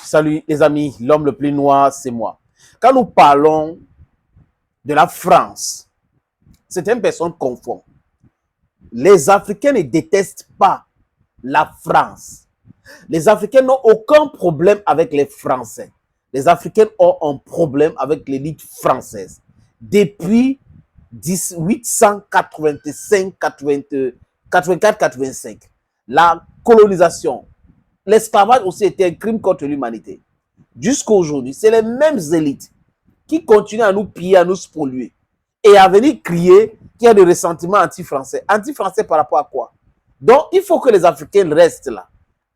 Salut les amis, l'homme le plus noir, c'est moi. Quand nous parlons de la France, certaines personnes confondent. Les Africains ne détestent pas la France. Les Africains n'ont aucun problème avec les Français. Les Africains ont un problème avec l'élite française. Depuis 1885, 84, 85, la colonisation, l'esclavage aussi était un crime contre l'humanité. Jusqu'à aujourd'hui, c'est les mêmes élites qui continuent à nous piller, à nous spolier et à venir crier qu'il y a des ressentiments anti-français. Anti-français par rapport à quoi? Donc, il faut que les Africains restent là,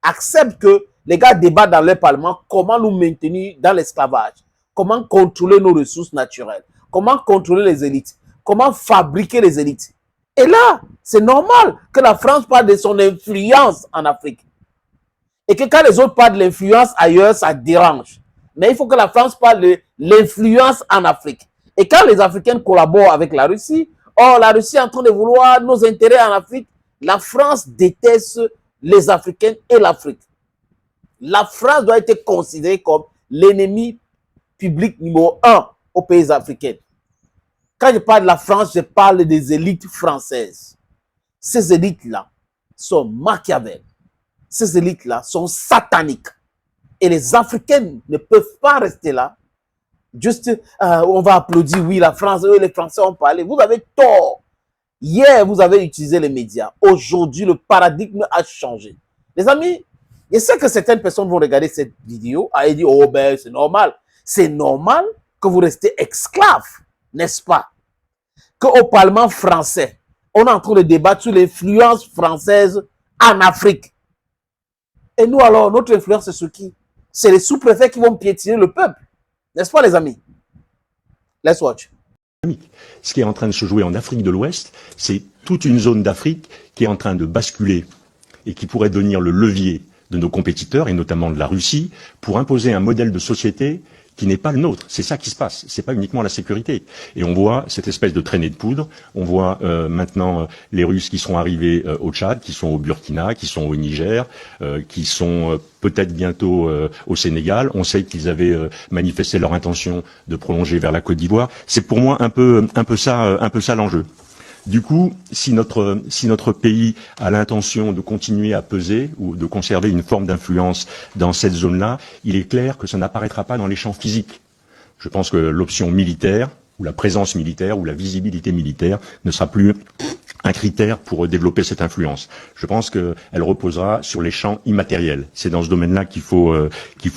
acceptent que les gars débattent dans leur parlement comment nous maintenir dans l'esclavage, comment contrôler nos ressources naturelles, comment contrôler les élites, comment fabriquer les élites. Et là, c'est normal que la France parle de son influence en Afrique. Et que quand les autres parlent de l'influence ailleurs, ça dérange. Mais il faut que la France parle de l'influence en Afrique. Et quand les Africains collaborent avec la Russie, oh, la Russie est en train de vouloir nos intérêts en Afrique, la France déteste les Africains et l'Afrique. La France doit être considérée comme l'ennemi public numéro 1 aux pays africains. Quand je parle de la France, je parle des élites françaises. Ces élites-là sont machiavèles. Ces élites-là sont sataniques. Et les Africains ne peuvent pas rester là. Juste, on va applaudir, oui, la France, les Français ont parlé. Vous avez tort. Hier, vous avez utilisé les médias. Aujourd'hui, le paradigme a changé. Les amis, je sais que certaines personnes vont regarder cette vidéo et dire, oh ben, c'est normal. C'est normal que vous restez esclaves, n'est-ce pas? Qu'au Parlement français, on est en train de débattre sur l'influence française en Afrique. Et nous alors, notre influence, c'est sur qui? C'est les sous-préfets qui vont piétiner le peuple. N'est-ce pas les amis? Let's watch. Ce qui est en train de se jouer en Afrique de l'Ouest, c'est toute une zone d'Afrique qui est en train de basculer et qui pourrait devenir le levier de nos compétiteurs, et notamment de la Russie, pour imposer un modèle de société qui n'est pas le nôtre. C'est ça qui se passe. C'est pas uniquement la sécurité. Et on voit cette espèce de traînée de poudre. On voit maintenant les Russes qui sont arrivés au Tchad, qui sont au Burkina, qui sont au Niger, qui sont peut-être bientôt au Sénégal. On sait qu'ils avaient manifesté leur intention de prolonger vers la Côte d'Ivoire. C'est pour moi un peu ça l'enjeu. Du coup, si notre pays a l'intention de continuer à peser ou de conserver une forme d'influence dans cette zone-là, il est clair que ça n'apparaîtra pas dans les champs physiques. Je pense que l'option militaire, ou la présence militaire, ou la visibilité militaire ne sera plus un critère pour développer cette influence. Je pense qu'elle reposera sur les champs immatériels. C'est dans ce domaine-là qu'il faut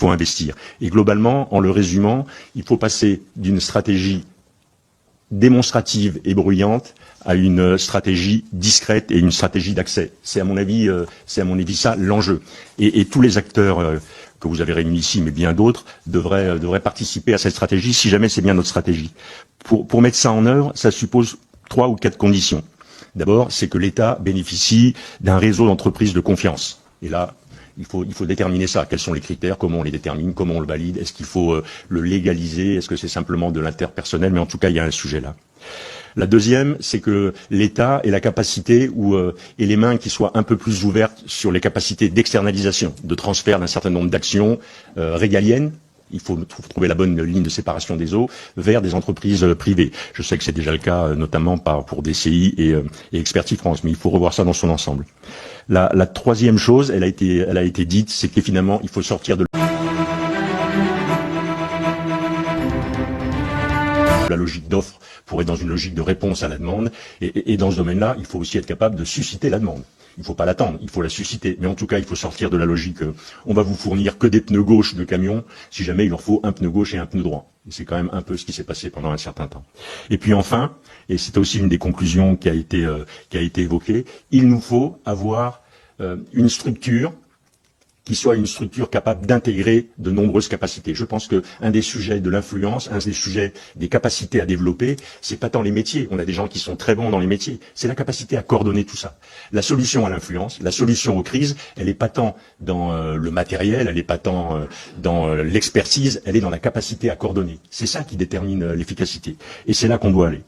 investir. Et globalement, en le résumant, il faut passer d'une stratégie démonstrative et bruyante à une stratégie discrète et une stratégie d'accès. C'est à mon avis ça l'enjeu. Et tous les acteurs que vous avez réunis ici, mais bien d'autres, devraient participer à cette stratégie si jamais c'est bien notre stratégie. Pour mettre ça en œuvre, ça suppose 3 ou 4 conditions. D'abord, c'est que l'État bénéficie d'un réseau d'entreprises de confiance. Et là, il faut déterminer ça. Quels sont les critères? Comment on les détermine? Comment on le valide? Est-ce qu'il faut le légaliser? Est-ce que c'est simplement de l'interpersonnel? Mais en tout cas, il y a un sujet là. La deuxième, c'est que l'État ait la capacité et les mains qui soient un peu plus ouvertes sur les capacités d'externalisation, de transfert d'un certain nombre d'actions régaliennes. Il faut trouver la bonne ligne de séparation des eaux vers des entreprises privées. Je sais que c'est déjà le cas, notamment pour DCI et Expertise France, mais il faut revoir ça dans son ensemble. La troisième chose, elle a été dite, c'est que finalement, il faut sortir de la logique d'offre pour être dans une logique de réponse à la demande. Et dans ce domaine-là, il faut aussi être capable de susciter la demande. Il ne faut pas l'attendre, il faut la susciter. Mais en tout cas, il faut sortir de la logique on va vous fournir que des pneus gauche de camion, si jamais il leur faut un pneu gauche et un pneu droit. Et c'est quand même un peu ce qui s'est passé pendant un certain temps. Et puis enfin, et c'est aussi une des conclusions qui a été évoquée, il nous faut avoir une structure qui soit une structure capable d'intégrer de nombreuses capacités. Je pense que un des sujets de l'influence, un des sujets des capacités à développer, c'est pas tant les métiers. On a des gens qui sont très bons dans les métiers. C'est la capacité à coordonner tout ça. La solution à l'influence, la solution aux crises, elle est pas tant dans le matériel, elle est pas tant dans l'expertise, elle est dans la capacité à coordonner. C'est ça qui détermine l'efficacité. Et c'est là qu'on doit aller.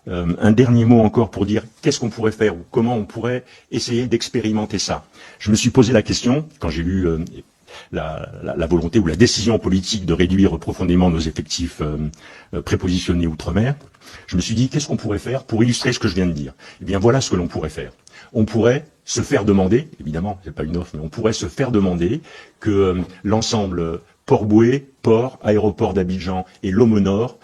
Un dernier mot encore pour dire qu'est-ce qu'on pourrait faire ou comment on pourrait essayer d'expérimenter ça. Je me suis posé la question, quand j'ai lu la volonté ou la décision politique de réduire profondément nos effectifs prépositionnés outre-mer, je me suis dit, qu'est-ce qu'on pourrait faire pour illustrer ce que je viens de dire? Eh bien, voilà ce que l'on pourrait faire. On pourrait se faire demander, évidemment, c'est pas une offre, mais on pourrait se faire demander que l'ensemble Port-Bouët, Port, Aéroport d'Abidjan et Lomo Nord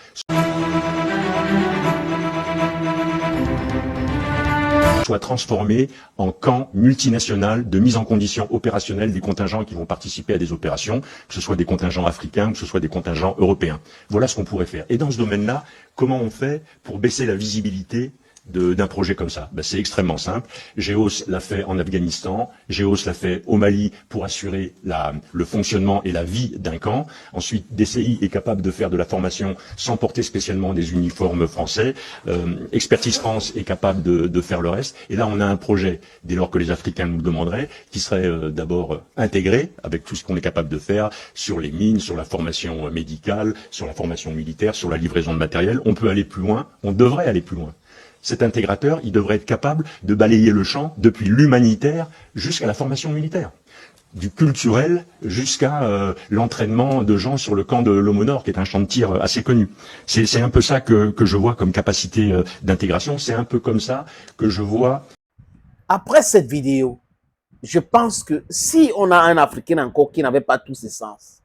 soit transformé en camp multinational de mise en condition opérationnelle des contingents qui vont participer à des opérations, que ce soit des contingents africains, que ce soit des contingents européens. Voilà ce qu'on pourrait faire. Et dans ce domaine-là, comment on fait pour baisser la visibilité d'un projet comme ça? C'est extrêmement simple. GEOS l'a fait en Afghanistan, GEOS l'a fait au Mali pour assurer le fonctionnement et la vie d'un camp. Ensuite, DCI est capable de faire de la formation sans porter spécialement des uniformes français. Expertise France est capable de faire le reste. Et là, on a un projet, dès lors que les Africains nous le demanderaient, qui serait d'abord intégré avec tout ce qu'on est capable de faire sur les mines, sur la formation médicale, sur la formation militaire, sur la livraison de matériel. On peut aller plus loin, on devrait aller plus loin. Cet intégrateur, il devrait être capable de balayer le champ depuis l'humanitaire jusqu'à la formation militaire, du culturel jusqu'à l'entraînement de gens sur le camp de Lomo Nord, qui est un champ de tir assez connu. C'est un peu ça que je vois comme capacité d'intégration, c'est un peu comme ça que je vois. Après cette vidéo, je pense que si on a un Africain encore qui n'avait pas tous ses sens,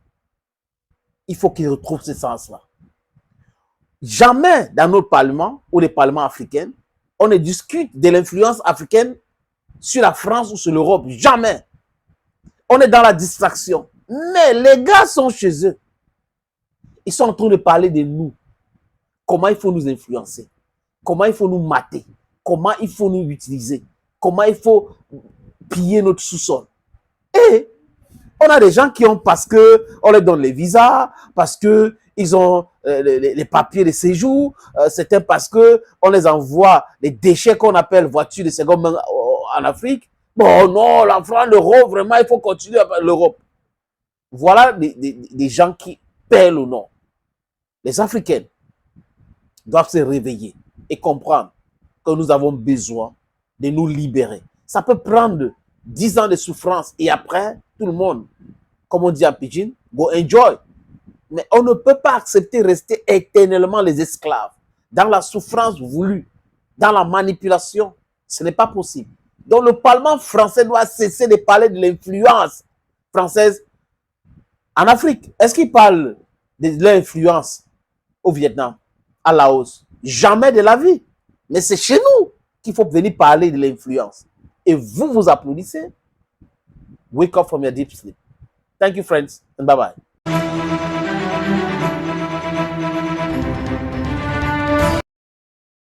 il faut qu'il retrouve ces sens-là. Jamais dans notre parlement ou les parlements africains, on ne discute de l'influence africaine sur la France ou sur l'Europe. Jamais. On est dans la distraction. Mais les gars sont chez eux. Ils sont en train de parler de nous. Comment il faut nous influencer. Comment il faut nous mater. Comment il faut nous utiliser. Comment il faut piller notre sous-sol. Et on a des gens qui ont, parce qu'on leur donne les visas, parce qu'ils ont les papiers de séjour, c'était parce qu'on les envoie les déchets qu'on appelle voitures de seconde main en Afrique. Bon, non, la France, l'Europe, vraiment, il faut continuer avec l'Europe. Voilà des gens qui paient le nom. Les Africains doivent se réveiller et comprendre que nous avons besoin de nous libérer. Ça peut prendre 10 ans de souffrance et après, tout le monde, comme on dit en pidgin, go enjoy. Mais on ne peut pas accepter de rester éternellement les esclaves dans la souffrance voulue, dans la manipulation. Ce n'est pas possible. Donc le Parlement français doit cesser de parler de l'influence française en Afrique. Est-ce qu'il parle de l'influence au Vietnam, à Laos? Jamais de la vie. Mais c'est chez nous qu'il faut venir parler de l'influence. Et vous applaudissez. Wake up from your deep sleep. Thank you, friends, and bye-bye.